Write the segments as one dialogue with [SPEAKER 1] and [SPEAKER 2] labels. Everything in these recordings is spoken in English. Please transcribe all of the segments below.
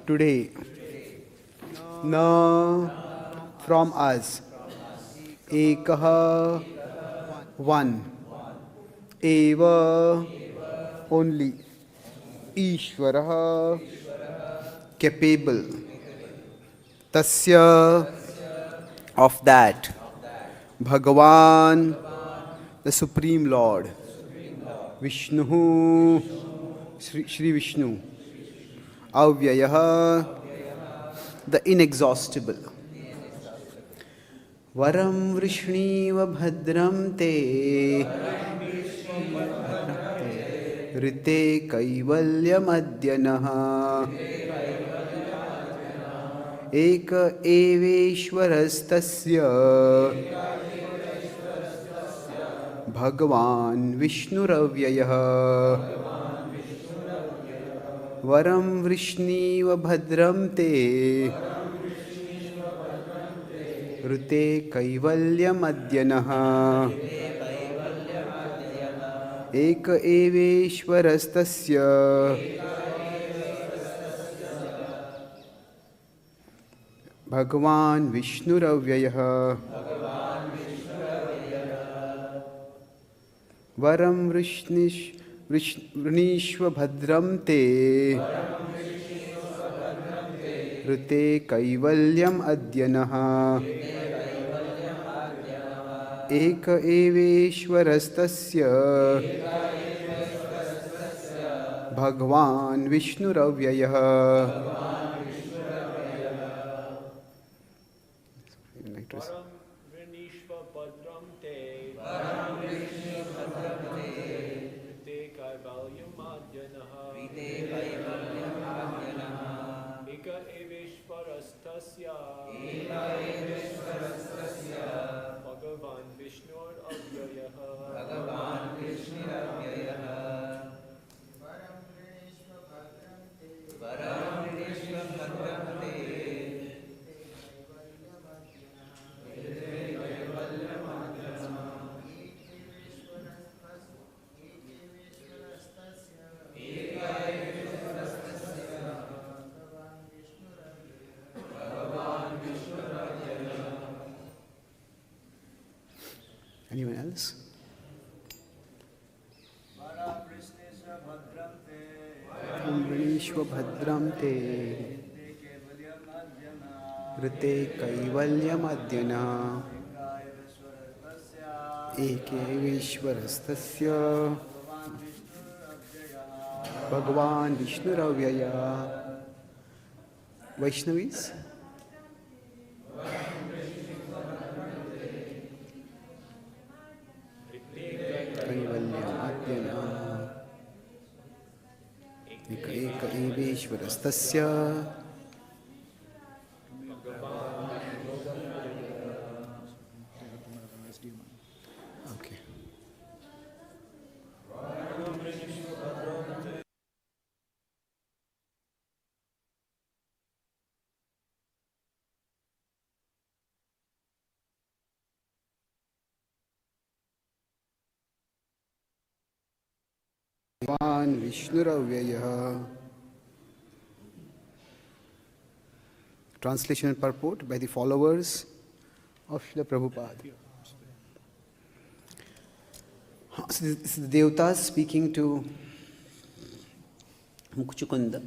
[SPEAKER 1] today, na from us, ekaḥ one, eva only, īśvaraḥ capable, tasya of that, bhagavān the Supreme Lord, viṣṇuḥ Śrī Viṣṇu, avyayaḥ the inexhaustible, varaṁ vṛṇīṣva bhadram te rite kaivalyam adya ekaḥ eveśvaras tasya bhagavān viṣṇur avyayaḥ varaṁ vṛṇīṣva bhadram te rite kaivalyam adya ekaḥ eveśvaras tasya bhagavān viṣṇur avyayaḥ varaṁ vṛṇīṣva bhadram te rite kaivalyam adya ekaḥ eveśvaras tasya bhagavān viṣṇur avyayaḥ.
[SPEAKER 2] vṛṇīṣva bhadraṁ te kaivalyam adya ekaḥ eveśvaras tasya bhagavān viṣṇur avyayaḥ
[SPEAKER 1] Anyone else? vṛṇīṣva bhadram te rite kaivalyam adya ekaḥ eveśvaras tasya bhagavān viṣṇur avyayaḥ. Vaishnavis? kaivalyam adya ekaḥ eveśvaras tasya. Okay. Bhagavān viṣṇur avyayaḥ. Translation and purport by the followers of Srila Prabhupada. So this is the devatas speaking to Mukchukunda.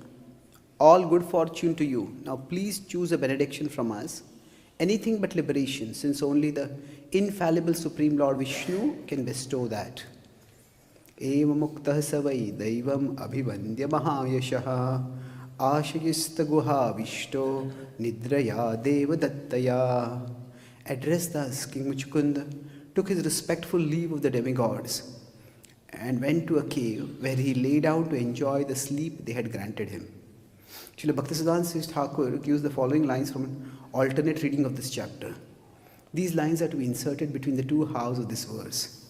[SPEAKER 1] All good fortune to you. Now please choose a benediction from us. Anything but liberation, since only the infallible Supreme Lord Viṣṇu can bestow that. Evam uktaḥ savai devam abhivandya mahā-yaśāḥ aśayiṣṭa guhā-viṣṭo nidrayā deva-dattayā. Addressed thus, King Muchukunda took his respectful leave of the demigods and went to a cave where he lay down to enjoy the sleep they had granted him. Srila Bhaktisiddhanta Srila Thakur used the following lines from an alternate reading of this chapter. These lines are to be inserted between the two halves of this verse.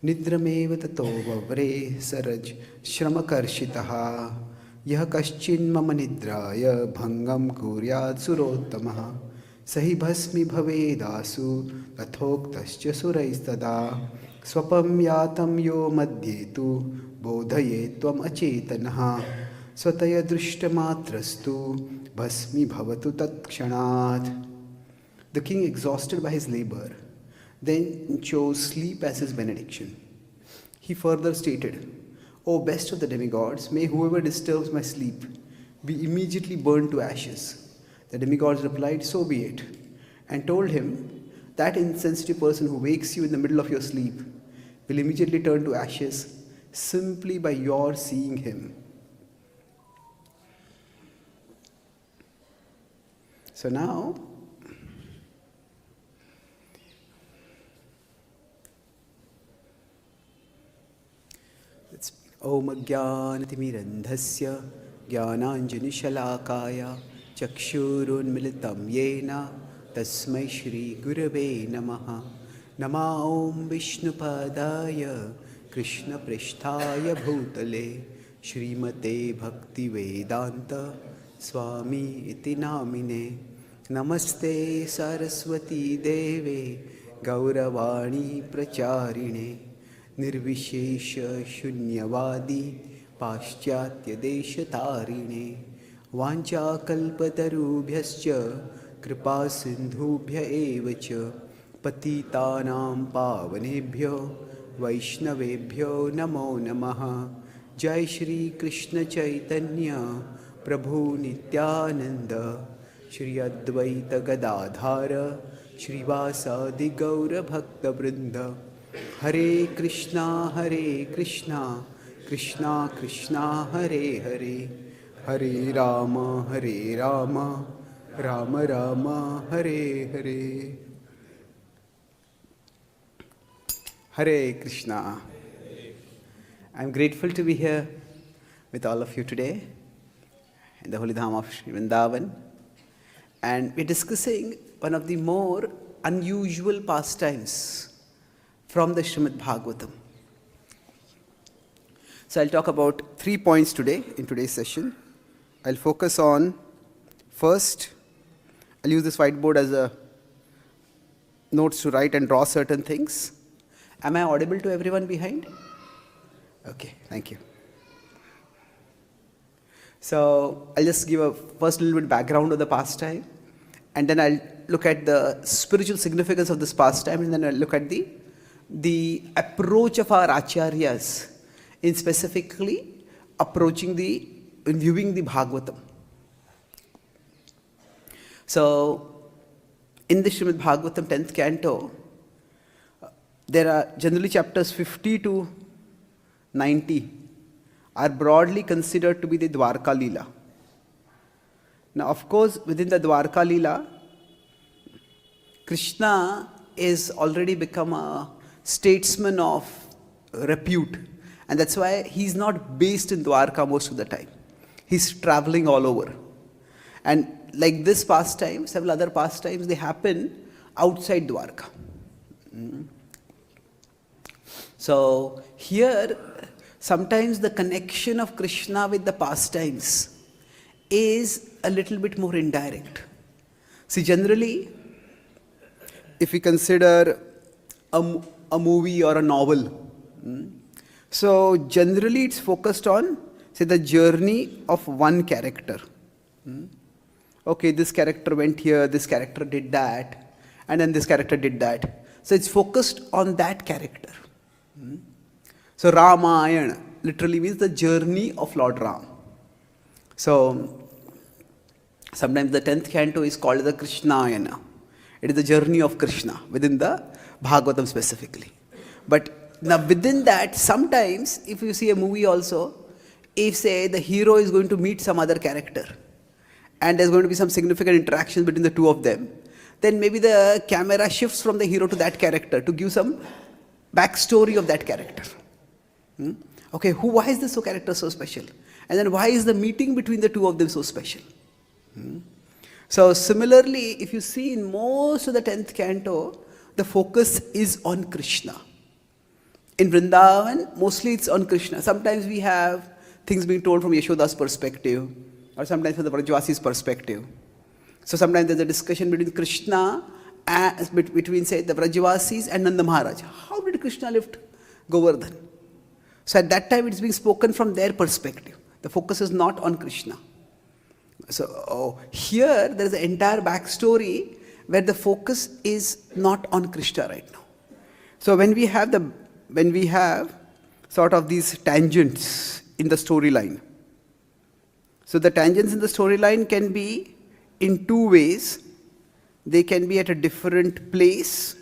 [SPEAKER 1] Nidrameva tato vavre saraj shramakarshitaha yah kaschin mama nidraya bhangam kuryad surottamaha sahi bhasmi bhavedasu tathoktascha suraistada swapam yatam yo madhyetu bodhaye tvam achetanaha Swataya drushtamatrastu bhasmi bhavatu tatkshanat. The king, exhausted by his labor, then chose sleep as his benediction. He further stated, O best of the demigods, may whoever disturbs my sleep be immediately burned to ashes. The demigods replied, so be it, and told him, that insensitive person who wakes you in the middle of your sleep will immediately turn to ashes simply by your seeing him. So now, let's Om Ajnanatirandhasya Jnananjana-shalakaya Chakshurunmilitam Yena Tasmai Shri Gurave Namaha. Nama Om Viṣṇupadaya Krishna Prishthaya Bhutale Shrimate Bhakti Vedanta Swami iti namine. Namaste Saraswati Deve Gauravani Pracharine Nirvishesha Shunyavadi Paschatya Deshatarine Vancha Kalpatarubhyascha Kripa Sindhubhya evacha Patitanam Pavanebhyo Vaishnavebhyo Namo Namaha. Jai Shri Krishna Chaitanya Prabhu Nityananda Shri Advaita Gadadhara Shri Vasadi Gaura Bhakta Vrinda. Hare Krishna Krishna Krishna Hare Hare, Hare Rama Rama Rama Hare Hare. Hare Krishna. I am grateful to be here with all of you today in the holy dham of Sri Vrindavan, and we're discussing one of the more unusual pastimes from the Srimad Bhagavatam. So I'll talk about 3 points today in today's session. I'll focus on, first, I'll use this whiteboard as a notes to write and draw certain things. Am I audible to everyone behind? Okay, thank you. So I'll just give a first little bit background of the pastime, and then I'll look at the spiritual significance of this pastime, and then I'll look at the approach of our acharyas in specifically in viewing the Bhagavatam. So in the Srimad Bhagavatam 10th canto, there are generally chapters 50 to 90 are broadly considered to be the Dwarka Leela. Now, of course, within the Dwarka Leela, Krishna is already become a statesman of repute, and that's why he's not based in Dwarka most of the time. He's traveling all over. And like this pastime, several other pastimes, they happen outside Dwarka. So here, sometimes the connection of Krishna with the pastimes is a little bit more indirect. See, generally, if we consider a movie or a novel, so generally it's focused on, say, the journey of one character. Okay, this character went here, this character did that, and then this character did that. So it's focused on that character. So Ramayana literally means the journey of Lord Ram. So sometimes the 10th canto is called the Krishnayana. It is the journey of Krishna within the Bhagavatam specifically. But now within that, sometimes if you see a movie also, if say the hero is going to meet some other character and there's going to be some significant interaction between the two of them, then maybe the camera shifts from the hero to that character to give some backstory of that character. Okay, why is this character so special? And then why is the meeting between the two of them so special? So similarly, if you see in most of the 10th canto, the focus is on Krishna. In Vrindavan, mostly it's on Krishna. Sometimes we have things being told from Yashoda's perspective, or sometimes from the Vrajvasi's perspective. So sometimes there's a discussion between Krishna, between say the Vrajvasis and Nanda Maharaj. How did Krishna lift Govardhan? So at that time it's being spoken from their perspective. The focus is not on Krishna. So here there is an entire backstory where the focus is not on Krishna right now. So when we have sort of these tangents in the storyline. So the tangents in the storyline can be in two ways. They can be at a different place.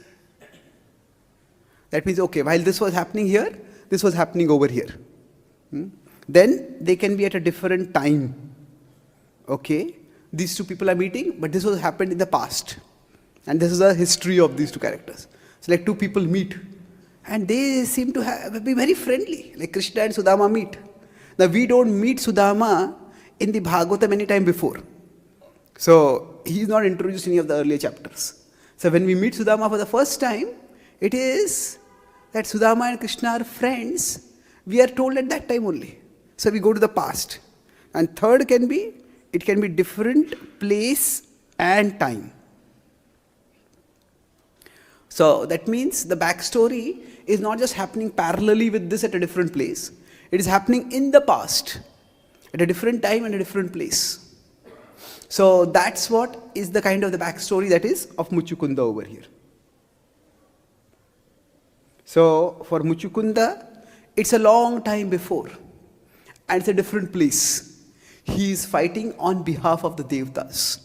[SPEAKER 1] That means, okay, while this was happening here, this was happening over here. Then they can be at a different time. Okay, these two people are meeting, but this was happened in the past. And this is the history of these two characters. So like two people meet, and they seem to be very friendly, like Krishna and Sudama meet. Now we don't meet Sudama in the Bhagavatam any time before. So he is not introduced in any of the earlier chapters. So when we meet Sudama for the first time, it is that Sudama and Krishna are friends. We are told at that time only. So we go to the past. And third can be, it can be different place and time. So that means the backstory is not just happening parallelly with this at a different place. It is happening in the past, at a different time and a different place. So that's what is the kind of the backstory that is of Muchukunda over here. So for Muchukunda, it's a long time before, and it's a different place. He is fighting on behalf of the devatas.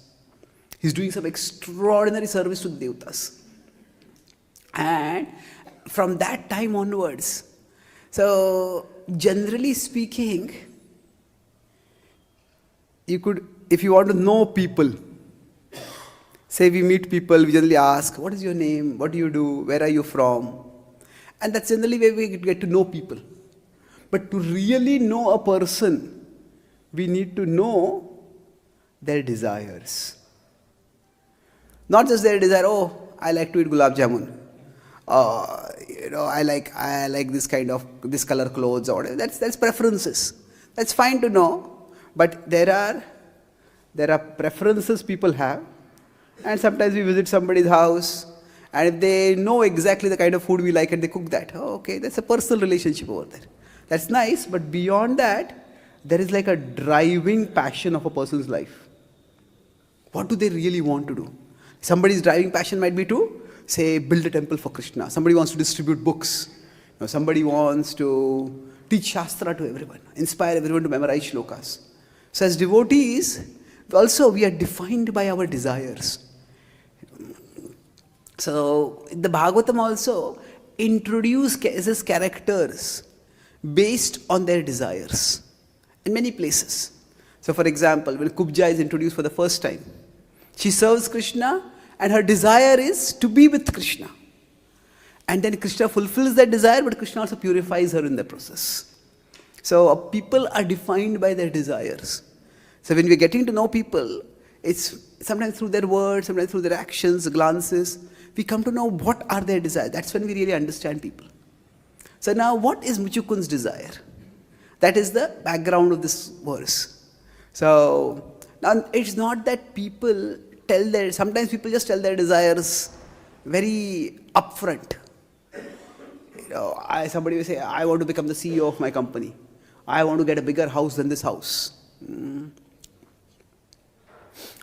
[SPEAKER 1] He's doing some extraordinary service to the devatas. And from that time onwards, so generally speaking, you could, if you want to know people, say we meet people, we generally ask, what is your name, what do you do, where are you from? And that's generally where we get to know people. But to really know a person, we need to know their desires. Not just their desire, oh, I like to eat gulab jamun. I like this kind of, this color clothes or whatever. That's preferences. That's fine to know. But there are preferences people have. And sometimes we visit somebody's house, and if they know exactly the kind of food we like and they cook that, oh, okay, that's a personal relationship over there. That's nice, but beyond that, there is like a driving passion of a person's life. What do they really want to do? Somebody's driving passion might be to, say, build a temple for Krishna. Somebody wants to distribute books. Somebody wants to teach Shastra to everyone, inspire everyone to memorize shlokas. So as devotees, also we are defined by our desires. So the Bhagavatam also introduces characters based on their desires in many places. So for example, when Kubja is introduced for the first time, she serves Krishna and her desire is to be with Krishna. And then Krishna fulfills that desire, but Krishna also purifies her in the process. So people are defined by their desires. So when we're getting to know people, it's sometimes through their words, sometimes through their actions, glances, we come to know what are their desires. That's when we really understand people. So now what is Muchukunda's desire? That is the background of this verse. So now it's not that people sometimes people just tell their desires very upfront. Somebody will say, I want to become the CEO of my company. I want to get a bigger house than this house.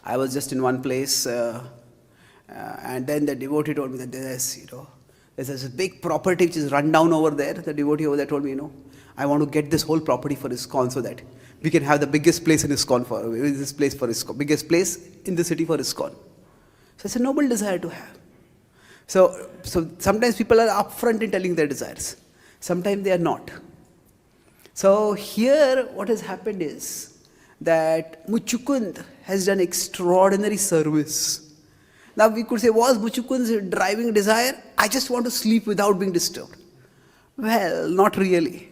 [SPEAKER 1] I was just in one place, and then the devotee told me that there's this big property which is run down over there. The devotee over there told me, I want to get this whole property for ISKCON so that we can have the biggest place in ISKCON biggest place in the city for ISKCON. So it's a noble desire to have. So sometimes people are upfront in telling their desires. Sometimes they are not. So here what has happened is that Muchukund has done extraordinary service. Now we could say, was Muchukund's driving desire, I just want to sleep without being disturbed? Well, not really.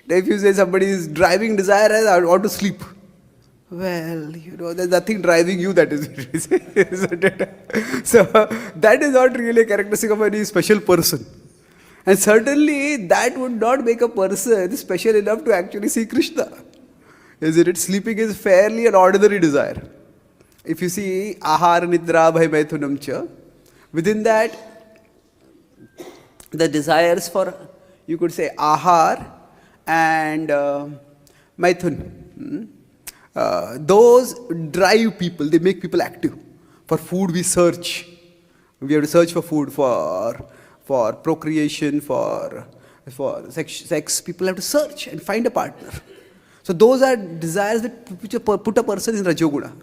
[SPEAKER 1] If you say somebody's driving desire is, I want to sleep. Well, there's nothing driving you, that is it. So that is not really a characteristic of any special person. And certainly that would not make a person special enough to actually see Krishna. Isn't it? Sleeping is fairly an ordinary desire. If you see ahar nidra bhai maithunam cha, within that, the desires for, you could say, ahar and maithun, Those drive people, they make people active. For food we search. We have to search for food, for procreation, for sex. People have to search and find a partner. So those are desires which put a person in Rajoguna.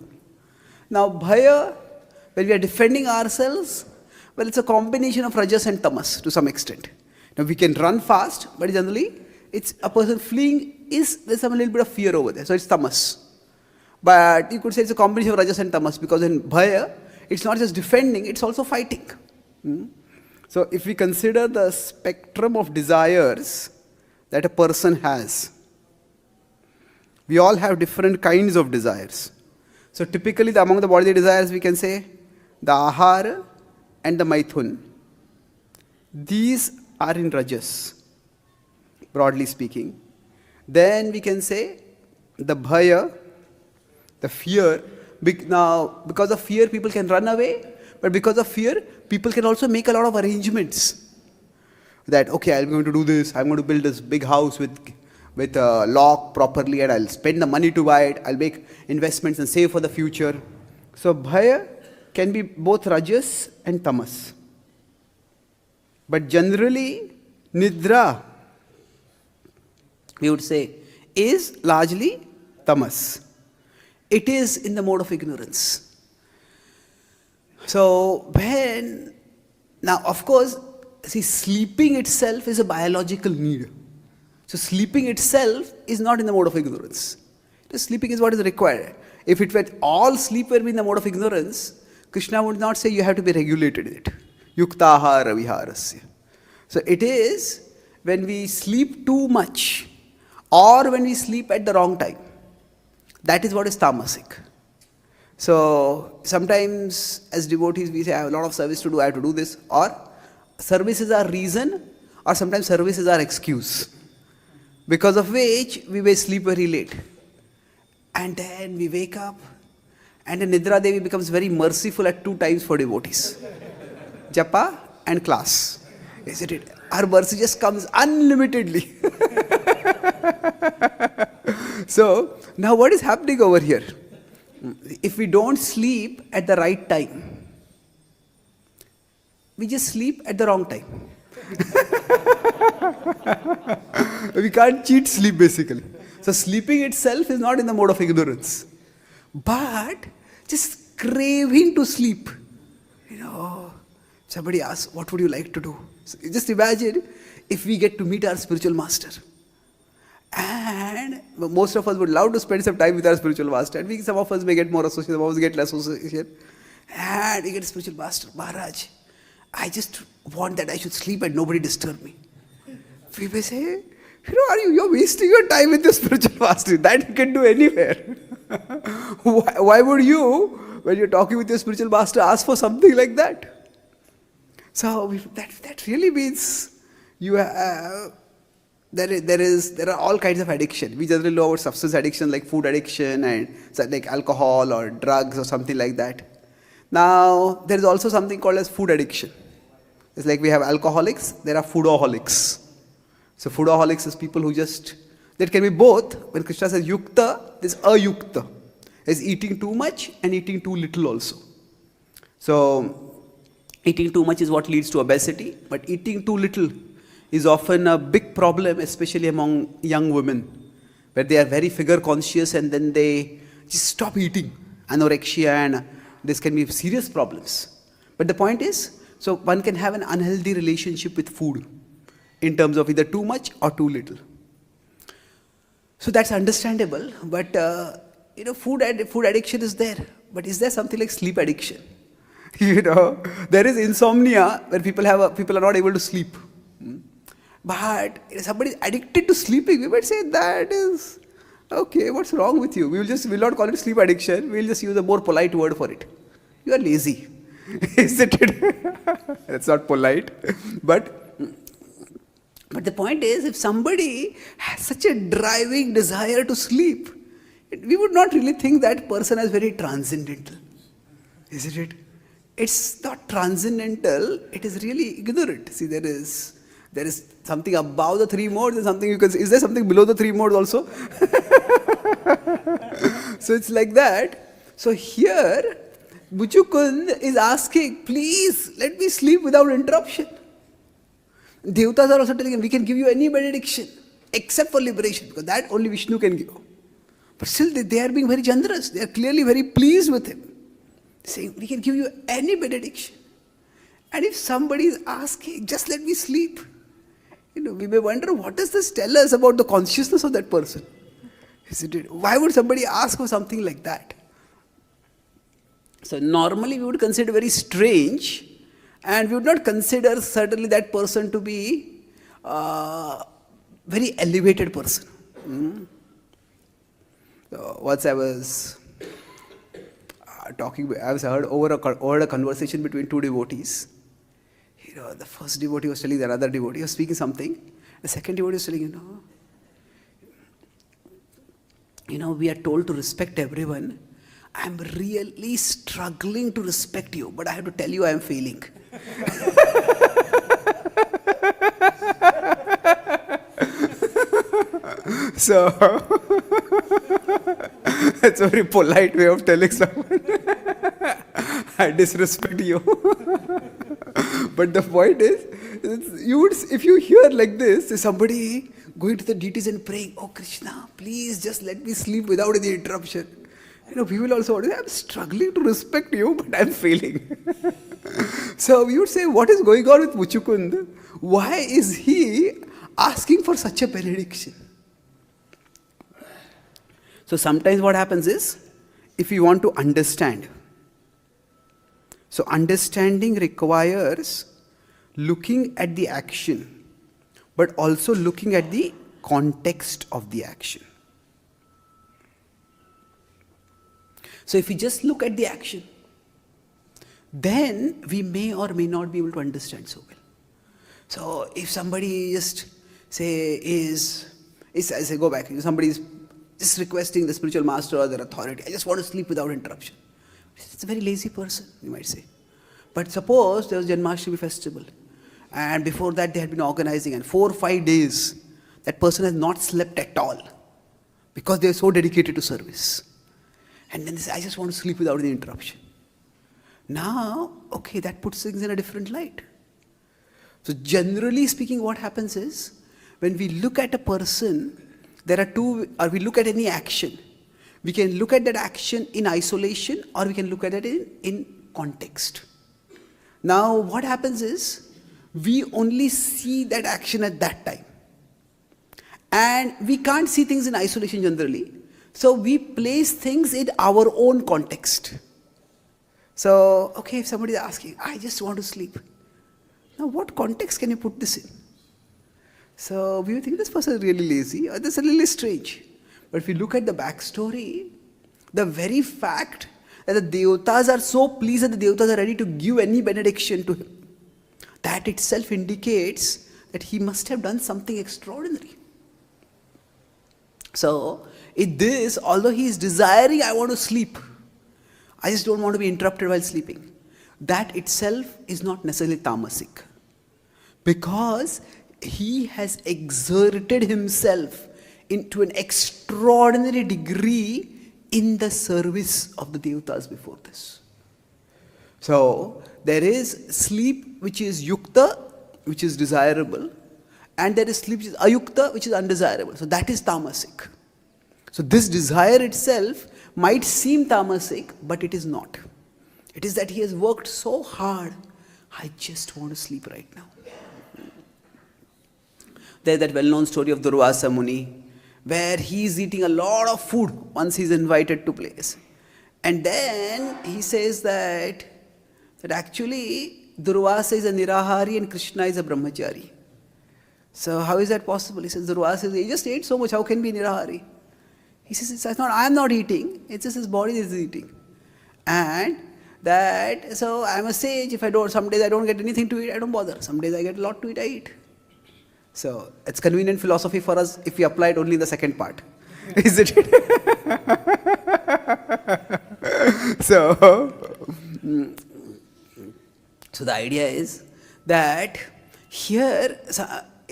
[SPEAKER 1] Now bhaya, when we are defending ourselves, well, it's a combination of rajas and tamas to some extent. Now we can run fast, but generally it's a person fleeing, there's a little bit of fear over there, so it's tamas. But you could say it's a combination of rajas and tamas, because in bhaya, it's not just defending, it's also fighting. So if we consider the spectrum of desires that a person has, we all have different kinds of desires. So typically among the bodily desires we can say the ahara and the maithun. These are in rajas, broadly speaking. Then we can say the bhaya, the fear. Now, because of fear, people can run away, but because of fear, people can also make a lot of arrangements. That, okay, I'm going to do this, I'm going to build this big house with a lock properly, and I'll spend the money to buy it, I'll make investments and save for the future. So, bhaya can be both rajas and tamas. But generally, nidra, we would say, is largely tamas. It is in the mode of ignorance. So now of course, see, sleeping itself is a biological need. So sleeping itself is not in the mode of ignorance. Just sleeping is what is required. If it were all sleep were in the mode of ignorance, Krishna would not say you have to be regulated in it. Uktaḥ raviharasya. So it is when we sleep too much or when we sleep at the wrong time. That is what is tamasic. So sometimes as devotees we say I have a lot of service to do, I have to do this, or services are reason, or sometimes services are excuse, because of which we may sleep very late. And then we wake up and the Nidra Devi becomes very merciful at 2 times for devotees. Japa and class. Isn't it? Our mercy just comes unlimitedly. So, now what is happening over here? If we don't sleep at the right time, we just sleep at the wrong time. We can't cheat sleep basically. So sleeping itself is not in the mode of ignorance. But just craving to sleep. Somebody asks, what would you like to do? So just imagine if we get to meet our spiritual master. And most of us would love to spend some time with our spiritual master. And some of us may get more association, some of us get less association. And we get a spiritual master. Maharaj, I just want that I should sleep and nobody disturb me. We may say, you're wasting your time with your spiritual master. That you can do anywhere. Why would you, when you're talking with your spiritual master, ask for something like that? So that really means you have... There are all kinds of addiction. We generally know about substance addiction like food addiction and like alcohol or drugs or something like that. Now, there is also something called as food addiction. It's like we have alcoholics, there are foodaholics. So foodaholics is people who that can be both. When Krishna says yukta, there's ayukta. There's eating too much and eating too little also. So, eating too much is what leads to obesity, but eating too little is often a big problem, especially among young women, where they are very figure conscious and then they just stop eating. Anorexia, and this can be serious problems. But the point is, so one can have an unhealthy relationship with food in terms of either too much or too little. So that's understandable, but food addiction is there. But is there something like sleep addiction? There is insomnia where people are not able to sleep. But if somebody is addicted to sleeping, we might say that is, okay, what's wrong with you? We'll not call it sleep addiction, we'll just use a more polite word for it. You are lazy. Isn't it? That's not polite. But the point is, if somebody has such a driving desire to sleep, we would not really think that person as very transcendental. Isn't it? It's not transcendental, it is really ignorant. See, there is something above the 3 modes and something is there something below the 3 modes also? So it's like that. So here, Muchukund is asking, please let me sleep without interruption. Devatas are also telling him, we can give you any benediction except for liberation, because that only Vishnu can give. But still they are being very generous. They are clearly very pleased with him, saying, we can give you any benediction. And if somebody is asking, just let me sleep, we may wonder, what does this tell us about the consciousness of that person? Isn't it? Why would somebody ask for something like that? So normally we would consider very strange, and we would not consider certainly that person to be very elevated person. So once I was talking, I was heard over a conversation between two devotees. The first devotee was telling the other devotee, he was speaking something. The second devotee was telling, we are told to respect everyone. I am really struggling to respect you, but I have to tell you I am failing. So, it's a very polite way of telling someone, I disrespect you. But the point is, if you hear like this, somebody going to the deities and praying, oh Krishna, please just let me sleep without any interruption. We will also say, I'm struggling to respect you, but I'm failing. So we would say, what is going on with Muchukund? Why is he asking for such a benediction? So sometimes what happens is, if we want to understand, so understanding requires looking at the action, but also looking at the context of the action. So if we just look at the action, then we may or may not be able to understand so well. So if somebody just go back, somebody is just requesting the spiritual master or their authority, I just want to sleep without interruption. It's a very lazy person, you might say. But suppose there was Janmashtami festival, and before that they had been organizing, and 4 or 5 days, that person has not slept at all, because they are so dedicated to service. And then they say, I just want to sleep without any interruption. Now, okay, that puts things in a different light. So generally speaking, what happens is, when we look at a person, there are two, or we look at any action, we can look at that action in isolation, or we can look at it in context. Now, what happens is, we only see that action at that time. And we can't see things in isolation generally. So we place things in our own context. So, okay, if somebody is asking, I just want to sleep. Now, what context can you put this in? So we would think this person is really lazy, or this is really strange. But if you look at the backstory, the very fact that the devatas are so pleased that the devatas are ready to give any benediction to him, that itself indicates that he must have done something extraordinary. So, in this, although he is desiring, I want to sleep, I just don't want to be interrupted while sleeping, that itself is not necessarily tamasic. Because he has exerted himself into an extraordinary degree in the service of the devatas before this. So, there is sleep which is yukta, which is desirable, and there is sleep which is ayukta, which is undesirable. So that is tamasic. So this desire itself might seem tamasic, but it is not. It is that he has worked so hard, I just want to sleep right now. There's that well-known story of Durvasa Muni, where he is eating a lot of food once he is invited to place. And then he says that actually Durvasa is a nirahari and Krishna is a brahmachari. So how is that possible? He says, Durvasa says, he just ate so much, how can he be nirahari? He says, it's not, I am not eating, it's just his body is eating. And that, so I am a sage, some days I don't get anything to eat, I don't bother. Some days I get a lot to eat, I eat. So it's convenient philosophy for us if we apply it only in the second part. Isn't it? So the idea is that here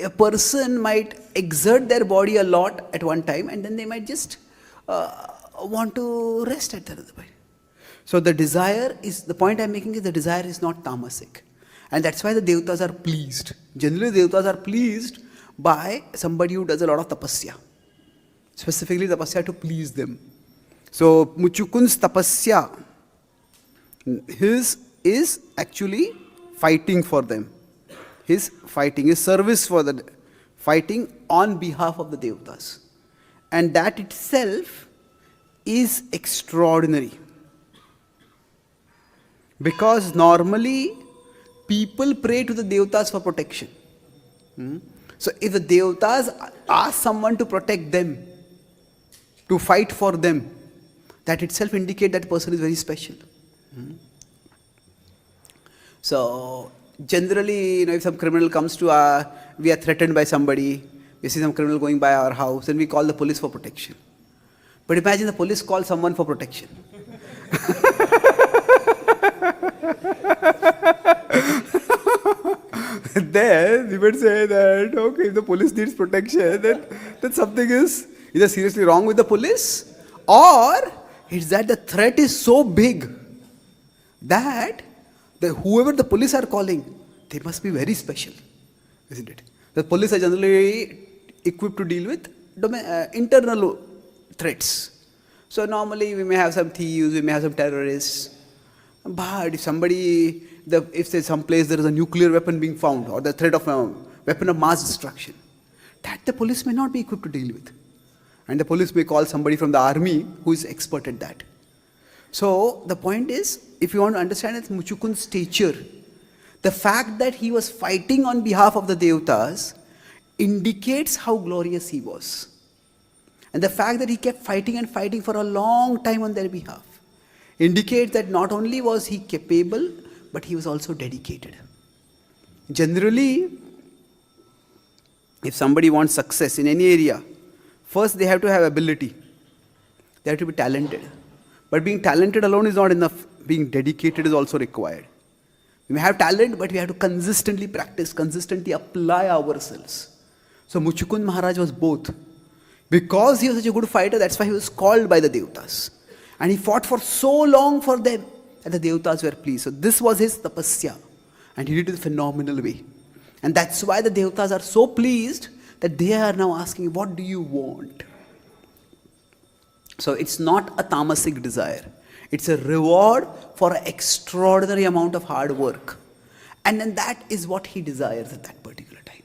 [SPEAKER 1] a person might exert their body a lot at one time, and then they might just want to rest at the other point. So the desire is, the point I'm making is the desire is not tamasic. And that's why the devatas are pleased. Generally, devatas are pleased by somebody who does a lot of tapasya. Specifically tapasya to please them. So Muchukun's tapasya, his is actually fighting for them. His fighting, his service for the fighting on behalf of the devatas. And that itself is extraordinary. Because normally people pray to the devatas for protection. So if the devatas ask someone to protect them, to fight for them, that itself indicates that person is very special. So generally, if some criminal comes to we are threatened by somebody, we see some criminal going by our house, and we call the police for protection. But imagine the police call someone for protection. Then we would say that, okay, if the police needs protection, then something is either seriously wrong with the police, or it's that the threat is so big that whoever the police are calling, they must be very special, isn't it? The police are generally equipped to deal with internal threats. So normally we may have some thieves, we may have some terrorists, but if somebody, if there's some place there is a nuclear weapon being found, or the threat of a weapon of mass destruction, that the police may not be equipped to deal with. And the police may call somebody from the army who is expert at that. So the point is, if you want to understand it, Muchukun's stature, the fact that he was fighting on behalf of the devatas indicates how glorious he was. And the fact that he kept fighting and fighting for a long time on their behalf indicates that not only was he capable, but he was also dedicated. Generally, if somebody wants success in any area, first they have to have ability. They have to be talented. But being talented alone is not enough. Being dedicated is also required. We may have talent, but we have to consistently practice, consistently apply ourselves. So Muchukund Maharaj was both. Because he was such a good fighter, that's why he was called by the devatas. And he fought for so long for them that the devatas were pleased. So this was his tapasya. And he did it in a phenomenal way. And that's why the devatas are so pleased that they are now asking, what do you want? So it's not a tamasic desire. It's a reward for an extraordinary amount of hard work. And then that is what he desires at that particular time.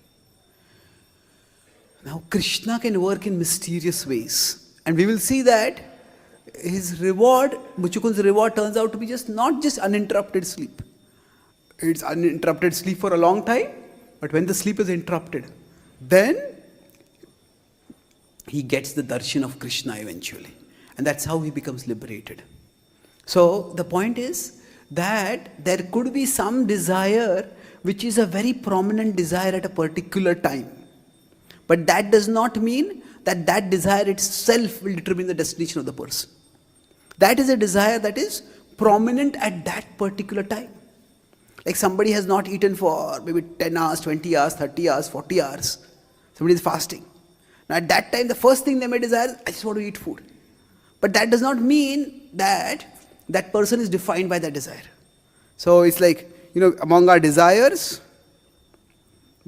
[SPEAKER 1] Now Krishna can work in mysterious ways. And we will see that his reward, Muchukund's reward, turns out to be not just uninterrupted sleep. It's uninterrupted sleep for a long time, but when the sleep is interrupted, then he gets the darshan of Krishna eventually. And that's how he becomes liberated. So the point is that there could be some desire which is a very prominent desire at a particular time. But that does not mean that that desire itself will determine the destination of the person. That is a desire that is prominent at that particular time. Like somebody has not eaten for maybe 10 hours, 20 hours, 30 hours, 40 hours. Somebody is fasting. Now at that time, the first thing they may desire is, I just want to eat food. But that does not mean that that person is defined by that desire. So it's like, among our desires,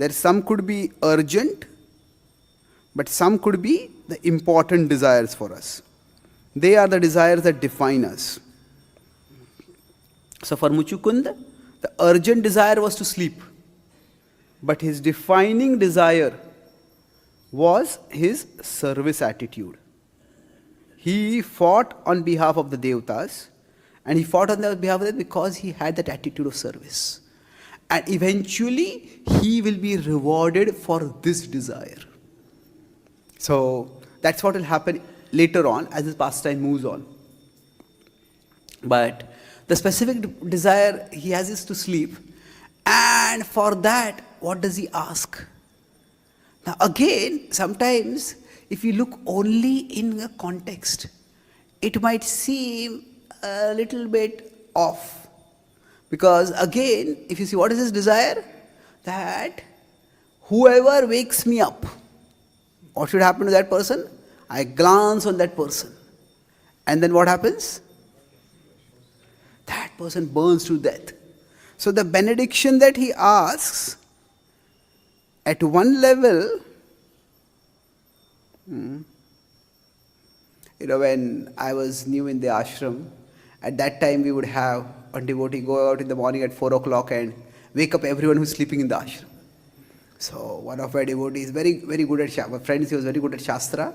[SPEAKER 1] some could be urgent, but some could be the important desires for us. They are the desires that define us. So for Muchukund, the urgent desire was to sleep. But his defining desire was his service attitude. He fought on behalf of the devatas, and he fought on behalf of them because he had that attitude of service. And eventually, he will be rewarded for this desire. So that's what will happen later on as his pastime moves on. But the specific desire he has is to sleep. And for that, what does he ask? Now again, sometimes if you look only in a context, it might seem a little bit off. Because again, if you see what is his desire, that whoever wakes me up, what should happen to that person? I glance on that person. And then what happens? That person burns to death. So the benediction that he asks, at one level, when I was new in the ashram, at that time we would have a devotee go out in the morning at 4 o'clock and wake up everyone who's sleeping in the ashram. So one of my devotees, very, very good at my friends, he was very good at Shastra.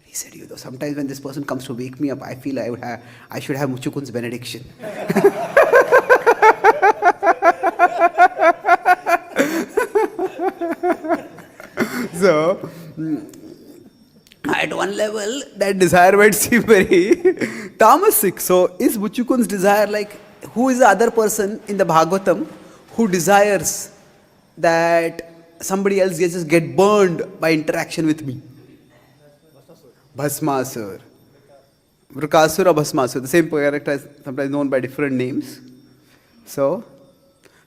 [SPEAKER 1] He said, sometimes when this person comes to wake me up, I feel I should have Muchukun's benediction. So, at one level, that desire might seem very tamasic. So, is Muchukun's desire like, who is the other person in the Bhagavatam who desires that somebody else just get burned by interaction with me? Bhasmasur. Vrikasur or Bhasmasur. The same character is sometimes known by different names. So,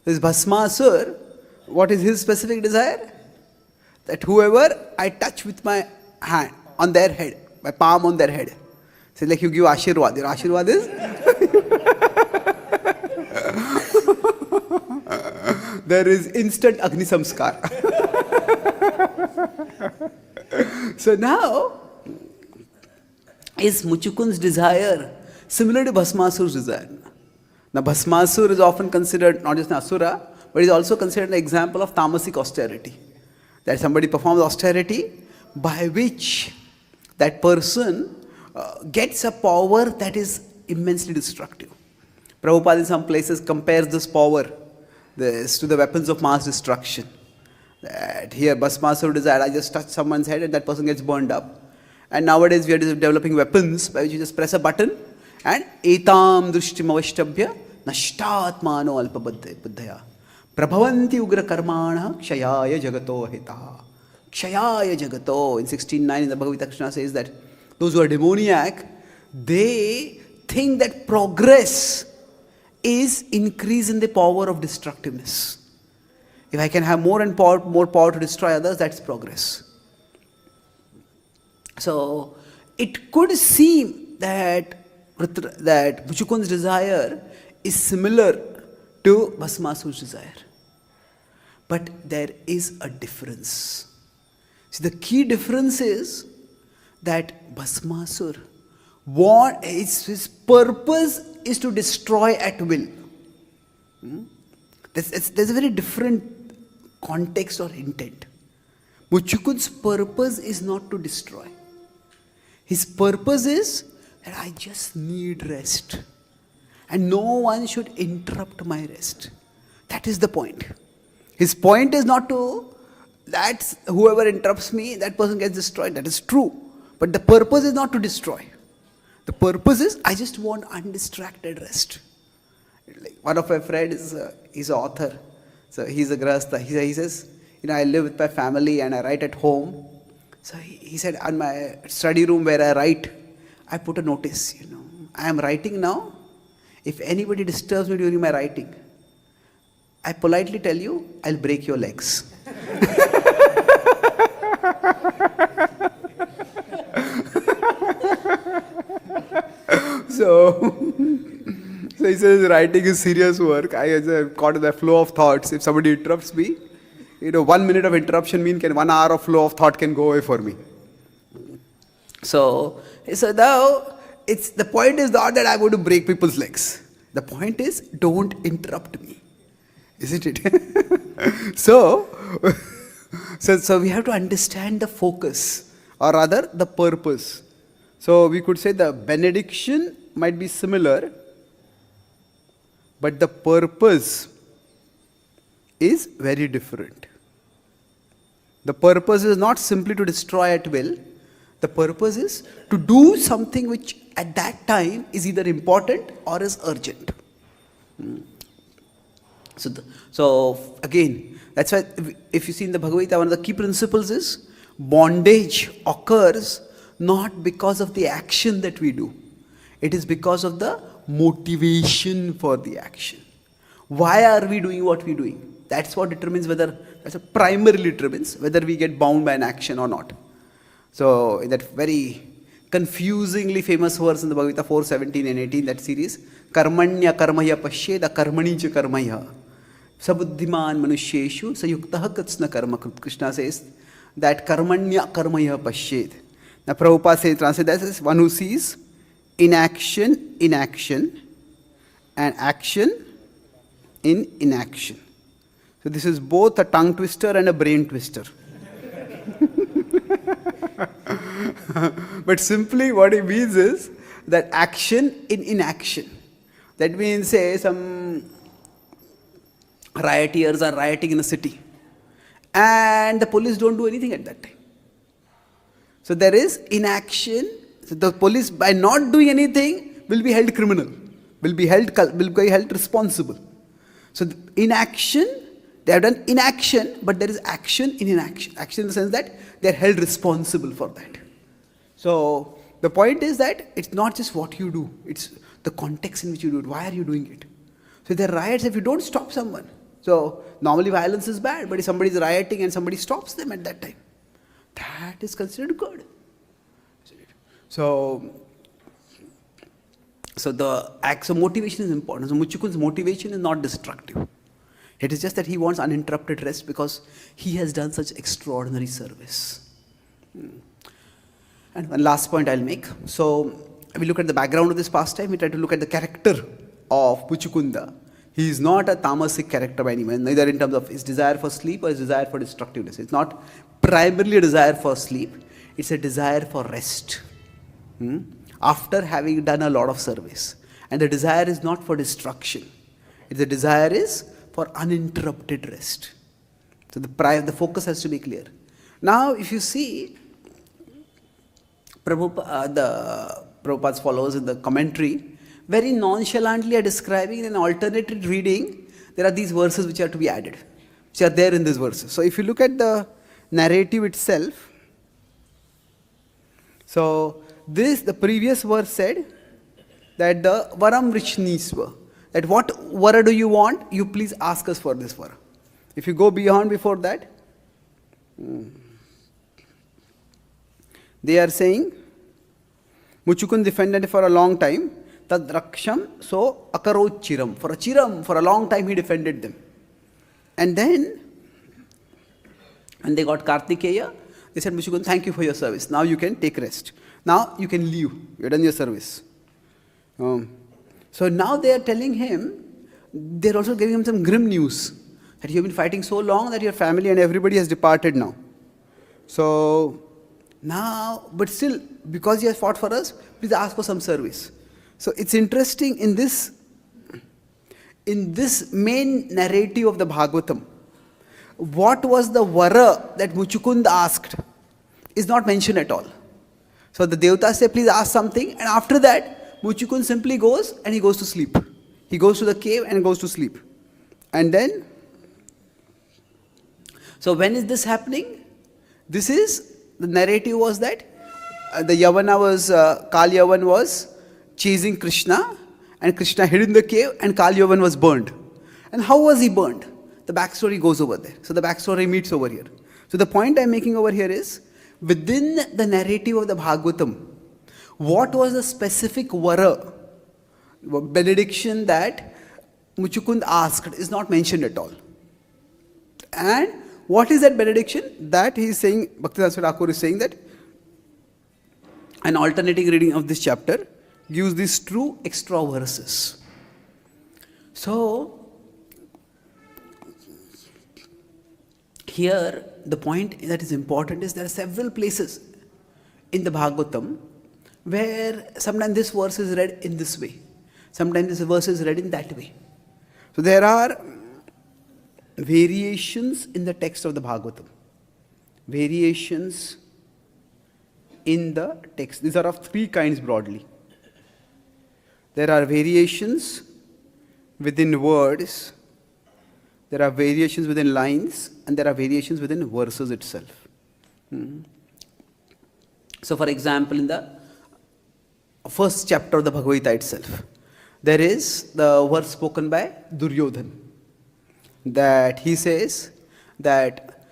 [SPEAKER 1] this Bhasmasur, what is his specific desire? That whoever I touch with my hand on their head, my palm on their head. So like you give Ashirwad. Your Ashirwad is? There is instant Agni Samskar. So now, is Muchukun's desire similar to Bhasmasur's desire? Now Bhasmasur is often considered not just an Asura, but is also considered an example of tamasic austerity. That somebody performs austerity by which that person gets a power that is immensely destructive. Prabhupada in some places compares this power to the weapons of mass destruction. That here Bhasmasur desire, I just touch someone's head and that person gets burned up. And nowadays we are developing weapons by which you just press a button and etam drushtim avashtabhya nashtatmano alpabuddhaya prabhavanti ugra karmana kshayaya jagato hitaha. Kshayaya jagato in 16:9 in the Bhagavad-gītā says that those who are demoniac, they think that progress is increase in the power of destructiveness. If I can have more power to destroy others, that's progress. So it could seem that Muchukun's desire is similar to Bhasmasur's desire. But there is a difference. See, the key difference is that Bhasmasur, his purpose is to destroy at will. There's a very different context or intent. Muchukun's purpose is not to destroy. His purpose is that I just need rest. And no one should interrupt my rest. That is the point. His point is not that whoever interrupts me, that person gets destroyed. That is true. But the purpose is not to destroy. The purpose is, I just want undistracted rest. Like one of my friends is an author. So he's a grahastha. He says, I live with my family and I write at home. So he said, on my study room where I write, I put a notice, I am writing now. If anybody disturbs me during my writing, I politely tell you, I'll break your legs. So he says writing is serious work. I caught in the flow of thoughts. If somebody interrupts me, 1 minute of interruption means 1 hour of flow of thought can go away for me. So now the point is not that I'm going to break people's legs. The point is, don't interrupt me. Isn't it? So we have to understand the focus, or rather the purpose. So we could say the benediction might be similar, but the purpose is very different. The purpose is not simply to destroy at will. The purpose is to do something which at that time is either important or is urgent. So again, that's why if you see in the Bhagavad Gītā, one of the key principles is bondage occurs not because of the action that we do. It is because of the motivation for the action. Why are we doing what we're doing? That's what primarily determines whether we get bound by an action or not. So in that very confusingly famous verse in the Bhagavad Gita 4:17 and 18, that series. Karmanya karmaya pashyeda karmani cha karmaya. Sabuddhiman manusheshu sayuktaḥ katsna karma. Krishna says that karmanya karmaya pashyed. Now Prabhupada says, translate that as one who sees inaction in action and action in inaction. So this is both a tongue twister and a brain twister. But simply what it means is that action in inaction. That means, say, some rioters are rioting in a city and the police don't do anything at that time. So there is inaction. So the police, by not doing anything, will be held criminal, will be held responsible. So in action, they have done inaction, but there is action in inaction. Action in the sense that they are held responsible for that. So the point is that it's not just what you do, it's the context in which you do it. Why are you doing it? So there are riots if you don't stop someone. So normally violence is bad, but if somebody is rioting and somebody stops them at that time, that is considered good. So motivation is important. So Muchukun's motivation is not destructive. It is just that he wants uninterrupted rest because he has done such extraordinary service. And one last point I'll make. So we look at the background of this pastime. We try to look at the character of Muchukunda. He is not a tamasic character by any means, neither in terms of his desire for sleep or his desire for destructiveness. It's not primarily a desire for sleep. It's a desire for rest. After having done a lot of service. And the desire is not for destruction. The desire is for uninterrupted rest. So the focus has to be clear. Now if you see, Prabhupada's followers in the commentary very nonchalantly are describing in an alternated reading, there are these verses which are to be added, which are there in these verses. So if you look at the narrative itself, so the previous verse said that the varaṁ vṛṇīṣva, that what vara do you want, you please ask us for this vara. If you go beyond before that, they are saying, Muchukund defended for a long time, tad raksham, so akarot chiram. For a long time he defended them. And then, when they got Kartikeya, they said, Muchukund, thank you for your service. Now you can take rest. Now you can leave. You have done your service. So now they are telling him, they are also giving him some grim news, that you have been fighting so long that your family and everybody has departed now. So now, but still, because you have fought for us, please ask for some service. So it's interesting in this main narrative of the Bhagavatam, what was the vara that Muchukund asked is not mentioned at all. So the devatas say, please ask something, and after that, Muchukund simply goes and he goes to sleep. He goes to the cave and goes to sleep. And then, so when is this happening? The narrative was that the Yavana was, Kal Yavan was chasing Krishna, and Krishna hid in the cave, and Kal Yavan was burned. And how was he burned? The backstory goes over there. So the backstory meets over here. So the point I'm making over here is, within the narrative of the Bhagavatam, what was the specific vara, benediction that Muchukund asked is not mentioned at all. And what is that benediction? That he is saying, Bhaktivedanta Thakur is saying that an alternating reading of this chapter gives these two extra verses. So, here the point that is important is there are several places in the Bhagavatam where sometimes this verse is read in this way, sometimes this verse is read in that way. So there are variations in the text of the Bhagavatam. Variations in the text. These are of three kinds broadly. There are variations within words, there are variations within lines, and there are variations within verses itself. So for example, in the first chapter of the Bhagavad Gita itself, there is the verse spoken by Duryodhan, that he says that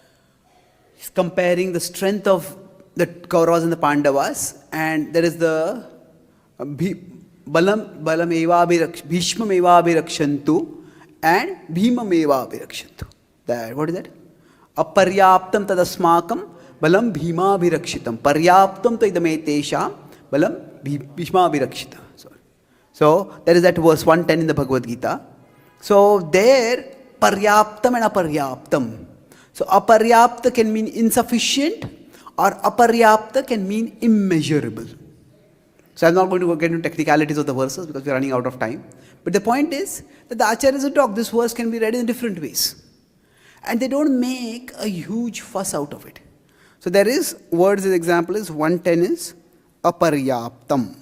[SPEAKER 1] he's comparing the strength of the Kauravas and the Pandavas, and there is the Bhalam Bhishmam evābhirakshantu and Bhīmam evābhirakshantu. That, what is that? Aparyaptam tadasmakam balam bhīmābhirakshitam. Paryaptam taidametesham balam bhishmābhirakshitam. So there is that verse 110 in the Bhagavad Gita. So there, paryaptam and aparyaptam. So aparyapta can mean insufficient, or aparyapta can mean immeasurable. So I'm not going to get into technicalities of the verses because we're running out of time. But the point is that the Acharyas talk, this verse can be read in different ways. And they don't make a huge fuss out of it. So there is, words as example is, 110 is aparyaptam.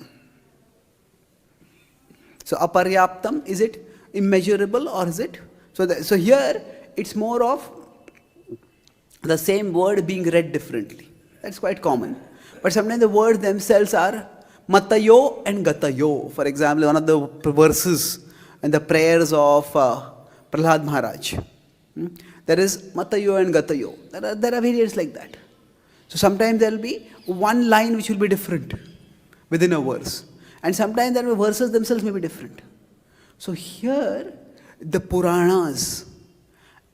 [SPEAKER 1] So aparyaptam, is it immeasurable or is it? So here it's more of the same word being read differently. That's quite common. But sometimes the words themselves are matayo and gatayo. For example, one of the verses in the prayers of Prahlad Maharaj. There is matayo and gatayo. There are variants like that. So sometimes there will be one line which will be different within a verse. And sometimes there will be verses themselves may be different. So here, the Puranas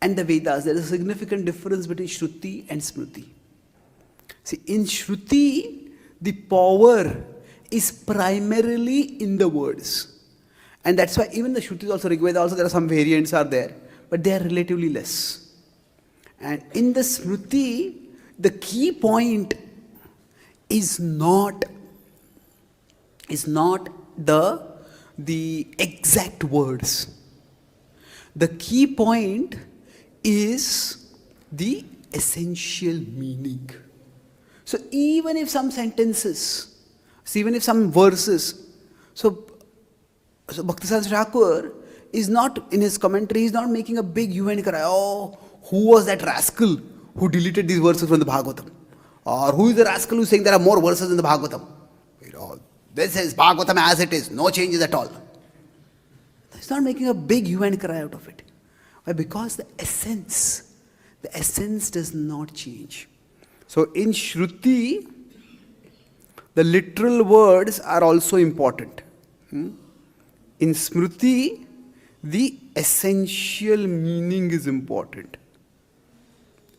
[SPEAKER 1] and the Vedas, there is a significant difference between Shruti and Smriti. See, in Shruti, the power is primarily in the words. And that's why even the Shrutis also, Rigveda also, there are some variants are there, but they are relatively less. And in the Smriti, the key point is not the exact words. The key point is the essential meaning. So even if some sentences, even if some verses, so Bhaktivedanta Thakur is not, in his commentary, he's not making a big hue and cry, oh, who was that rascal who deleted these verses from the Bhagavatam? Or who is the rascal who is saying there are more verses in the Bhagavatam? This is Bhagavatam as it is, no changes at all. He's not making a big hue and cry out of it. Why? Because the essence does not change. So in Shruti, the literal words are also important. In Smriti, the essential meaning is important.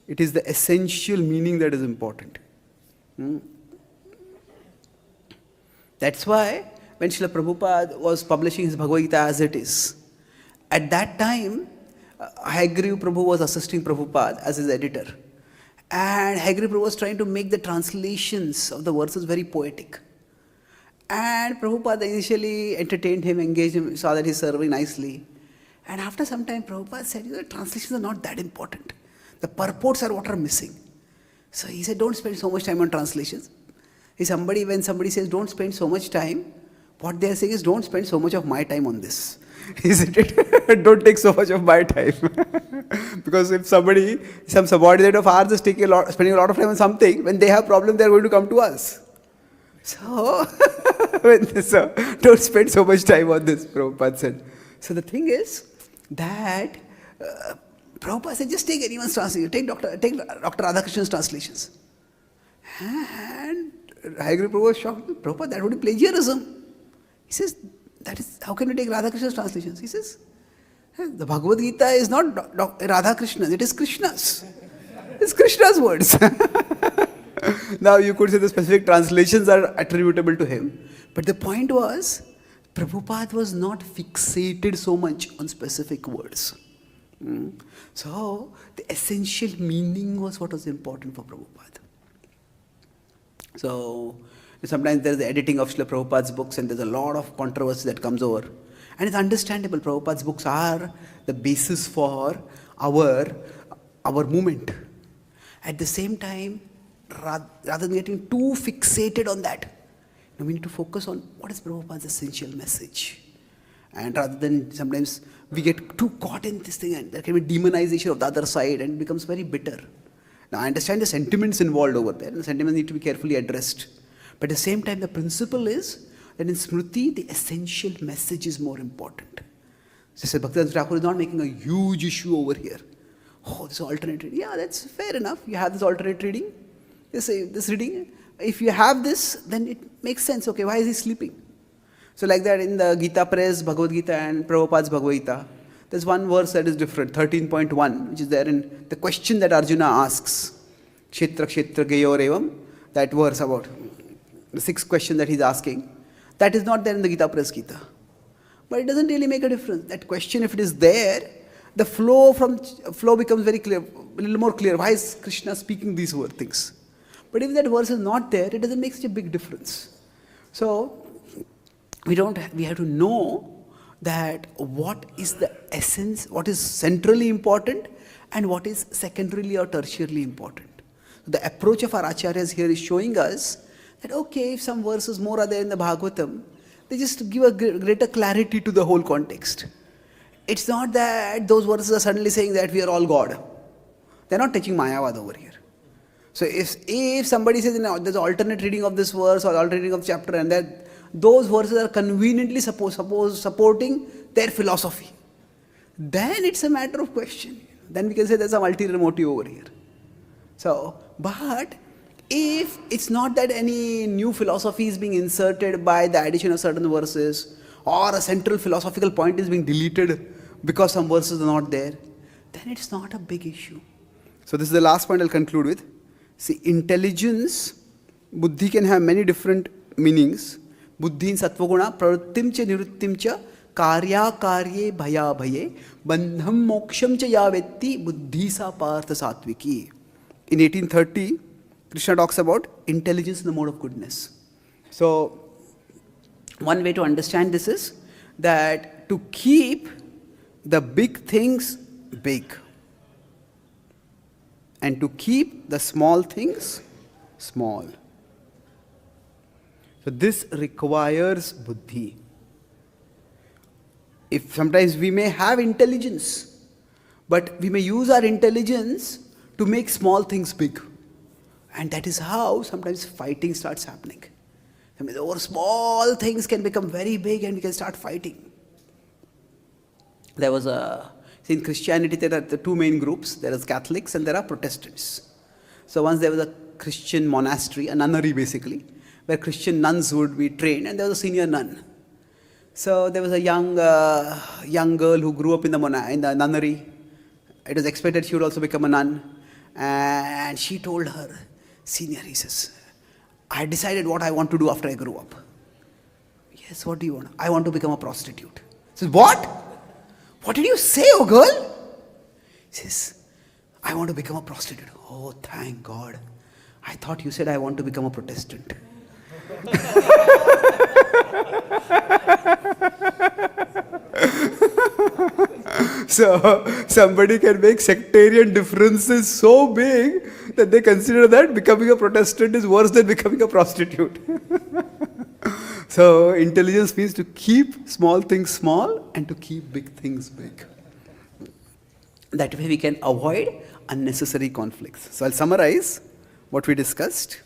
[SPEAKER 1] It is the essential meaning that is important. That's why when Srila Prabhupada was publishing his Bhagavad Gita as it is, at that time, Hagriv Prabhu was assisting Prabhupada as his editor. And Hagriv Prabhu was trying to make the translations of the verses very poetic. And Prabhupada initially entertained him, engaged him, saw that he's serving nicely. And after some time, Prabhupada said, translations are not that important. The purports are what are missing. So he said, don't spend so much time on translations. When somebody says, don't spend so much time, what they are saying is, don't spend so much of my time on this. Isn't it? Don't take so much of my time. Because if some subordinate of ours is spending a lot of time on something, when they have problem, they are going to come to us. So, don't spend so much time on this, Prabhupada said. So the thing is that Prabhupada said, just take anyone's translation. Take Dr. Radhakrishnan's translations. And Hagriv Prabhu was shocked. Prabhupada, that would be plagiarism. He says, how can you take Radhakrishnan's translations? He says, the Bhagavad Gita is not Radhakrishna's, it is Krishna's. It's Krishna's words. Now you could say the specific translations are attributable to him. But the point was, Prabhupada was not fixated so much on specific words. So the essential meaning was what was important for Prabhupada. So sometimes there's the editing of Srila Prabhupada's books and there's a lot of controversy that comes over. And it's understandable, Prabhupada's books are the basis for our movement. At the same time, rather than getting too fixated on that, we need to focus on what is Prabhupada's essential message. And rather than sometimes we get too caught in this thing and there can be demonization of the other side and it becomes very bitter. Now I understand the sentiments involved over there and the sentiments need to be carefully addressed. But at the same time, the principle is that in Smriti, the essential message is more important. So Bhaktivedanta Thakur is not making a huge issue over here. Oh, this alternate reading. Yeah, that's fair enough. You have this alternate reading. This reading, if you have this, then it makes sense. Okay, why is he sleeping? So like that in the Gita Press, Bhagavad Gita and Prabhupada's Bhagavad Gita, there's one verse that is different, 13.1, which is there in the question that Arjuna asks. Kshetra kshetra gayor evam, that verse about the sixth question that he's asking. That is not there in the Gita Press Gita. But it doesn't really make a difference. That question, if it is there, the flow becomes very clear, a little more clear. Why is Krishna speaking these things? But if that verse is not there, it doesn't make such a big difference. So we have to know that what is the essence, what is centrally important, and what is secondarily or tertiarily important. The approach of our acharyas here is showing us that okay, if some verses more are there in the Bhagavatam, they just give a greater clarity to the whole context. It's not that those verses are suddenly saying that we are all God. They're not teaching Mayavad over here. So if somebody says there's an alternate reading of this verse or alternate reading of chapter, and that those verses are conveniently supporting their philosophy, then it's a matter of question. Then we can say there's some ulterior motive over here. So, but if it's not that any new philosophy is being inserted by the addition of certain verses, or a central philosophical point is being deleted because some verses are not there, then it's not a big issue. So this is the last point I'll conclude with. See, intelligence, buddhi can have many different meanings. Buddhi in sattvaguna, pravrittim cha nivrittim cha, karya karye bhaya bhaye, bandham moksham cha yavetti, buddhi sa partha satviki. In 1830, Krishna talks about intelligence in the mode of goodness. So, one way to understand this is that to keep the big things big and to keep the small things small. So this requires buddhi. If sometimes we may have intelligence, but we may use our intelligence to make small things big. And that is how sometimes fighting starts happening. I mean, over small things can become very big and we can start fighting. In Christianity there are the two main groups. There is Catholics and there are Protestants. So once there was a Christian monastery, a nunnery basically, where Christian nuns would be trained, and there was a senior nun. So there was a young girl who grew up in the nunnery. It was expected she would also become a nun. And she told her senior, he says, I decided what I want to do after I grow up. Yes, what do you want? I want to become a prostitute. He says, what? What did you say, oh girl? He says, I want to become a prostitute. Oh, thank God. I thought you said I want to become a Protestant. So, somebody can make sectarian differences so big that they consider that becoming a Protestant is worse than becoming a prostitute. So, intelligence means to keep small things small and to keep big things big. That way we can avoid unnecessary conflicts. So, I'll summarize what we discussed.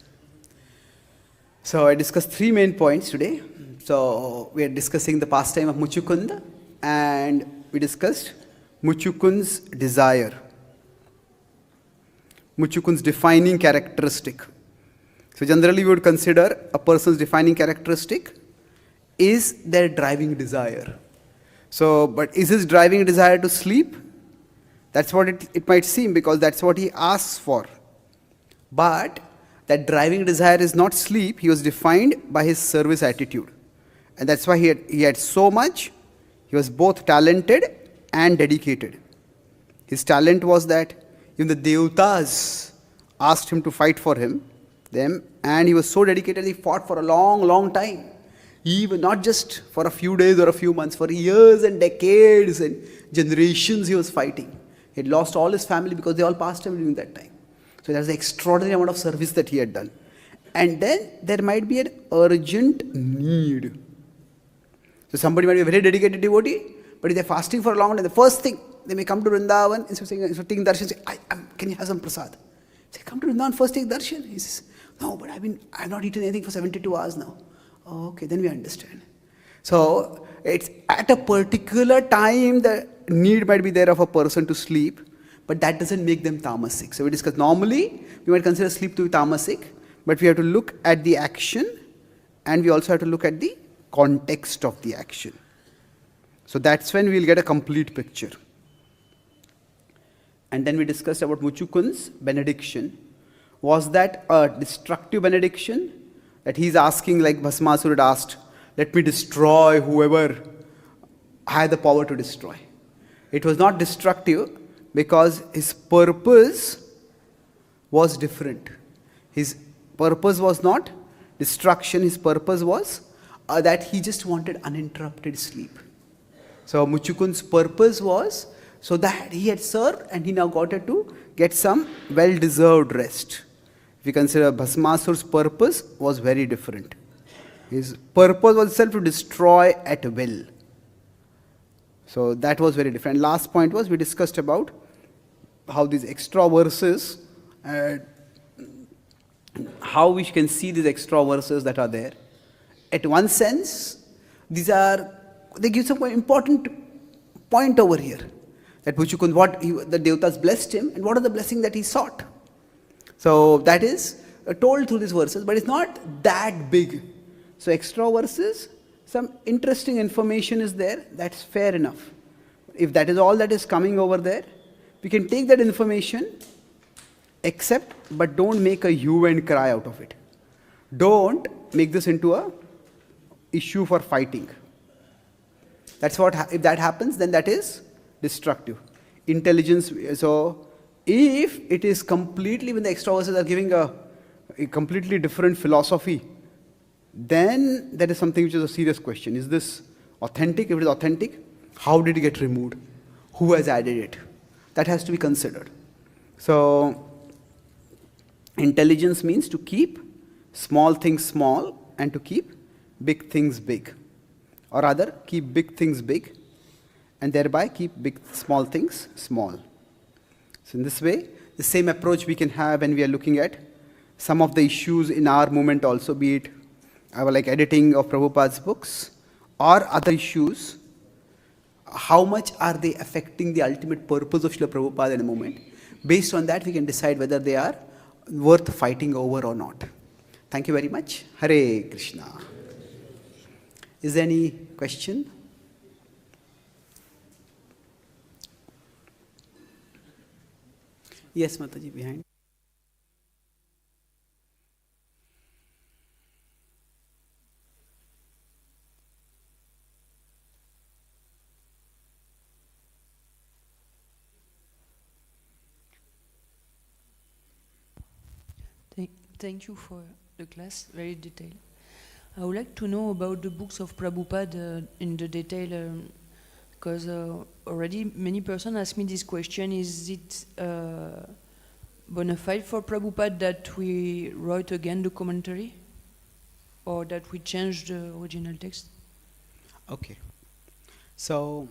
[SPEAKER 1] So, I discussed three main points today. So, we are discussing the pastime of Muchukunda, and we discussed Muchukun's desire, Muchukun's defining characteristic. So generally we would consider a person's defining characteristic is their driving desire. So, but is his driving desire to sleep? That's what it might seem, because that's what he asks for. But that driving desire is not sleep. He was defined by his service attitude. And that's why he had so much. He was both talented and dedicated. His talent was that even the devatas asked him to fight for them, and he was so dedicated he fought for a long, long time. Even not just for a few days or a few months, for years and decades and generations he was fighting. He had lost all his family because they all passed away during that time. So there's an extraordinary amount of service that he had done. And then there might be an urgent need. So somebody might be a very dedicated devotee, but if they're fasting for a long time, the first thing, they may come to Vrindavan, instead of taking darshan, say, can you have some prasad? Say, come to Vrindavan, first take darshan. He says, no, but I've not eaten anything for 72 hours now. Oh, okay, then we understand. So it's at a particular time the need might be there of a person to sleep, but that doesn't make them tamasic. So we discussed, normally we might consider sleep to be tamasic, but we have to look at the action and we also have to look at the context of the action. So that's when we'll get a complete picture. And then we discussed about Muchukun's benediction. Was that a destructive benediction? That he's asking, like Bhasmasura had asked, let me destroy whoever had the power to destroy. It was not destructive because his purpose was different. His purpose was not destruction, his purpose was that he just wanted uninterrupted sleep. So Muchukun's purpose was so that he had served and he now got to get some well-deserved rest. If you consider Bhasmasura's purpose was very different. His purpose was itself to destroy at will. So that was very different. Last point was we discussed about how these extra verses, how we can see these extra verses that are there. At one sense, they give some important point over here. That Muchukund, the devatas blessed him, and what are the blessing that he sought? So that is told through these verses, but it's not that big. So extra verses, some interesting information is there, that's fair enough. If that is all that is coming over there, we can take that information, accept, but don't make a hue and cry out of it. Don't make this into a issue for fighting. That's what, if that happens, then that is destructive. Intelligence, so if it is completely, when the extra verses are giving a completely different philosophy, then that is something which is a serious question. Is this authentic? If it is authentic, how did it get removed? Who has added it? That has to be considered. So, intelligence means to keep small things small and to keep big things big. Or rather, keep big things big and thereby keep small things small. So in this way, the same approach we can have when we are looking at some of the issues in our movement also, be it like editing of Prabhupada's books or other issues. How much are they affecting the ultimate purpose of Srila Prabhupada in a moment? Based on that, we can decide whether they are worth fighting over or not. Thank you very much. Hare Krishna. Is there any question? Yes, Mataji, behind.
[SPEAKER 3] Thank you for the class, very detailed. I would like to know about the books of Prabhupada in the detail, because already many persons ask me this question: is it bona fide for Prabhupada that we write again the commentary, or that we change the original text?
[SPEAKER 1] Okay. So,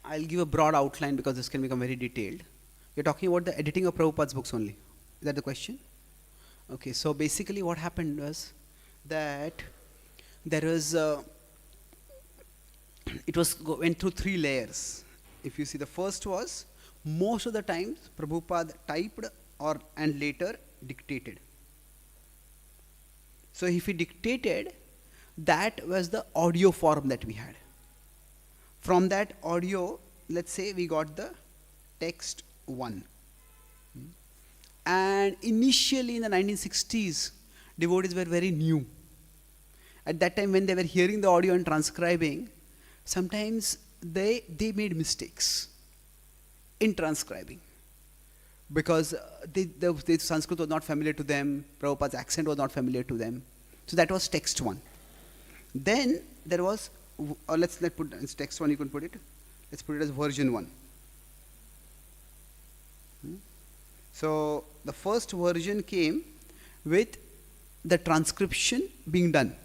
[SPEAKER 1] I'll give a broad outline because this can become very detailed. You're talking about the editing of Prabhupada's books only. Is that the question? Okay, so basically what happened was that there was, went through 3 layers. If you see, the first was, most of the times Prabhupada typed and later dictated. So if he dictated, that was the audio form that we had. From that audio, let's say we got the text 1. And initially in the 1960s, devotees were very new. At that time when they were hearing the audio and transcribing, sometimes they made mistakes in transcribing. Because the Sanskrit was not familiar to them, Prabhupada's accent was not familiar to them. So that was text 1. Then there was, let's put it, text 1 you can put it, let's put it as version 1. So the first version came with the transcription being done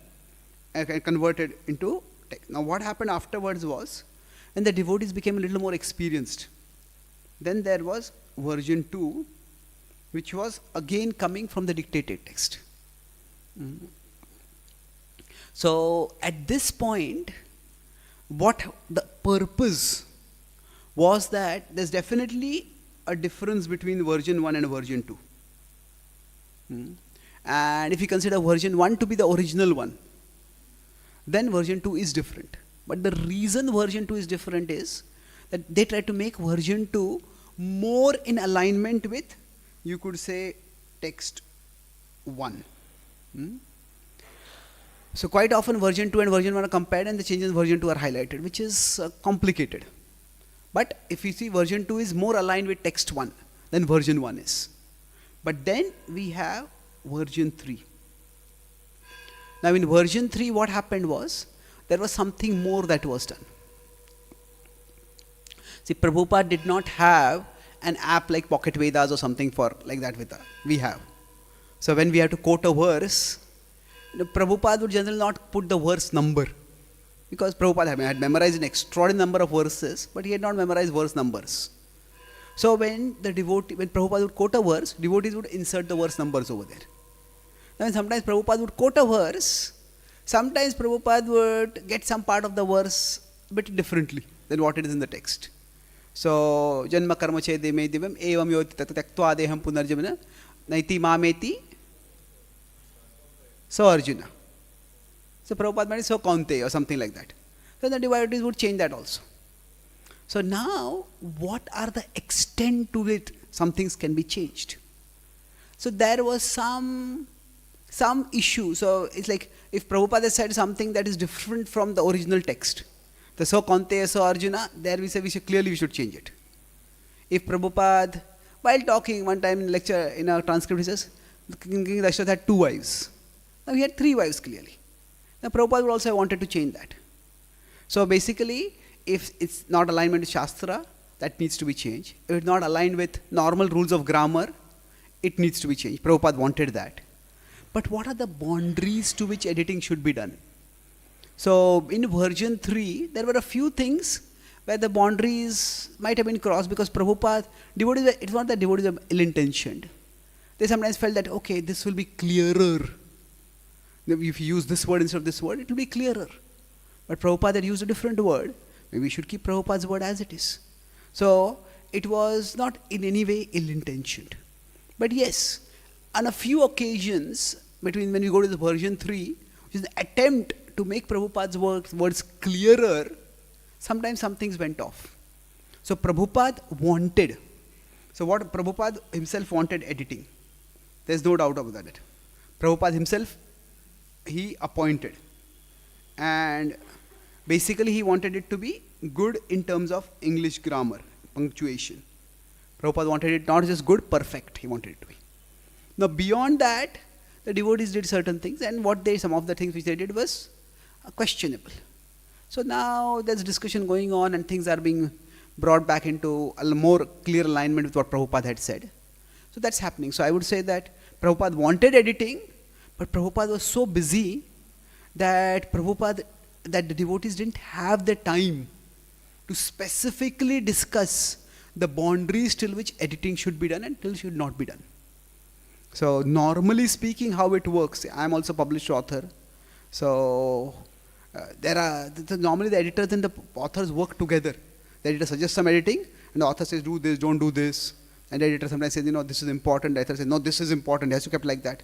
[SPEAKER 1] and converted into text. Now what happened afterwards was, when the devotees became a little more experienced, then there was version 2, which was again coming from the dictated text. So at this point, what the purpose was that there's definitely a difference between version 1 and version 2. And if you consider version 1 to be the original one, then version 2 is different. But the reason version 2 is different is that they try to make version 2 more in alignment with, you could say, text 1. So quite often version 2 and version 1 are compared and the changes in version 2 are highlighted, which is complicated. But if you see, version 2 is more aligned with text 1 than version 1 is. But then we have version 3. Now in version 3 what happened was, there was something more that was done. See, Prabhupada did not have an app like Pocket Vedas or something for like that we have. So when we have to quote a verse, Prabhupada would generally not put the verse number, because Prabhupada had memorized an extraordinary number of verses, but he had not memorized verse numbers. So when Prabhupada would quote a verse, devotees would insert the verse numbers over there. Now sometimes Prabhupada would quote a verse, sometimes Prabhupada would get some part of the verse a bit differently than what it is in the text. So, janma karma chede me divam evam yoti taktva adeham punarjamana naiti mameti so Arjuna. So Prabhupada might say so Kaunte or something like that. So the devotees would change that also. So now, what are the extent to it? Some things can be changed. So there was some issue. So it's like if Prabhupada said something that is different from the original text, the so Kaunteya, so Arjuna, there we say we should change it. If Prabhupada, while talking one time in lecture, in a transcript, he says, King Dasharatha had 2 wives. Now he had 3 wives clearly. Now Prabhupada would also have wanted to change that. So basically, if it's not alignment with Shastra, that needs to be changed. If it's not aligned with normal rules of grammar, it needs to be changed. Prabhupada wanted that. But what are the boundaries to which editing should be done? So in version 3, there were a few things where the boundaries might have been crossed, because Prabhupada, it's not that devotees are ill-intentioned. They sometimes felt that, okay, this will be clearer. If you use this word instead of this word, it will be clearer. But Prabhupada had used a different word. Maybe we should keep Prabhupada's word as it is. So it was not in any way ill-intentioned. But yes, on a few occasions, between when we go to the version 3, which is an attempt to make Prabhupada's words clearer, sometimes some things went off. So Prabhupada wanted. So what Prabhupada himself wanted editing. There's no doubt about that. Prabhupada himself, he appointed. And basically he wanted it to be good in terms of English grammar, punctuation. Prabhupada wanted it not just good, perfect, he wanted it to be. Now beyond that, the devotees did certain things, and some of the things which they did was questionable. So now there's discussion going on and things are being brought back into a more clear alignment with what Prabhupada had said. So that's happening. So I would say that Prabhupada wanted editing, but Prabhupada was so busy that the devotees didn't have the time to specifically discuss the boundaries till which editing should be done and till should not be done. So normally speaking, how it works, I am also a published author. So normally the editors and the authors work together. The editor suggests some editing and the author says do this, don't do this. And the editor sometimes says, this is important. The editor says, no, this is important, it has to be kept like that.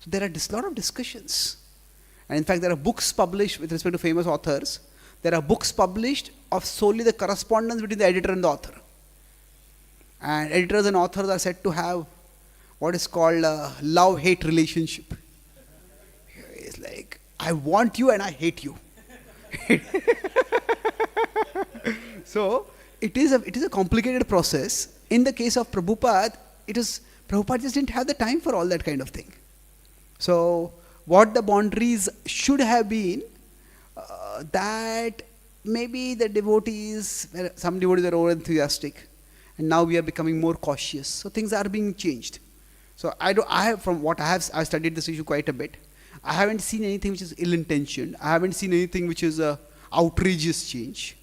[SPEAKER 1] So there are a lot of discussions. And in fact, there are books published with respect to famous authors. There are books published of solely the correspondence between the editor and the author. And editors and authors are said to have what is called a love-hate relationship. It's like, I want you and I hate you. So it is a complicated process. In the case of Prabhupada, Prabhupada just didn't have the time for all that kind of thing. So what the boundaries should have been, that maybe the devotees, some devotees are over enthusiastic, and now we are becoming more cautious. So things are being changed. So I've studied this issue quite a bit. I haven't seen anything which is ill-intentioned. I haven't seen anything which is a outrageous change.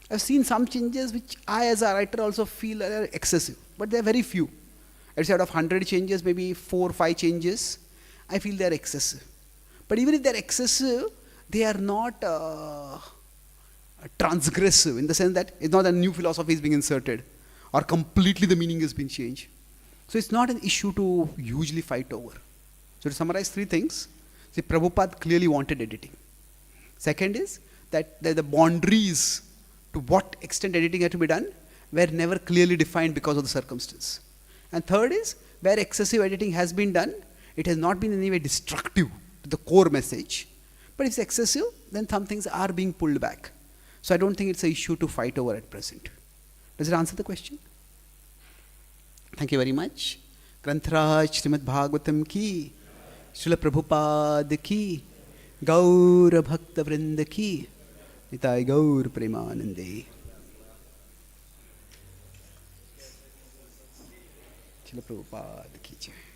[SPEAKER 1] I've seen some changes which I as a writer also feel are excessive, but they're very few. I'd say out of 100 changes, maybe 4 or 5 changes, I feel they're excessive. But even if they're excessive, they are not transgressive in the sense that it's not a new philosophy is being inserted or completely the meaning has been changed. So it's not an issue to hugely fight over. So to summarize three things, see, Prabhupada clearly wanted editing. Second is that the boundaries to what extent editing had to be done were never clearly defined because of the circumstance. And third is, where excessive editing has been done, it has not been in any way destructive to the core message. But if it's excessive, then some things are being pulled back. So I don't think it's an issue to fight over at present. Does it answer the question? Thank you very much. Grantaraj Srimad Bhagavatam ki, Srila Prabhupada ki, Gaura Bhakta Vrinda ki, Nitai Gaur Premanande. Srila Prabhupada ki jai.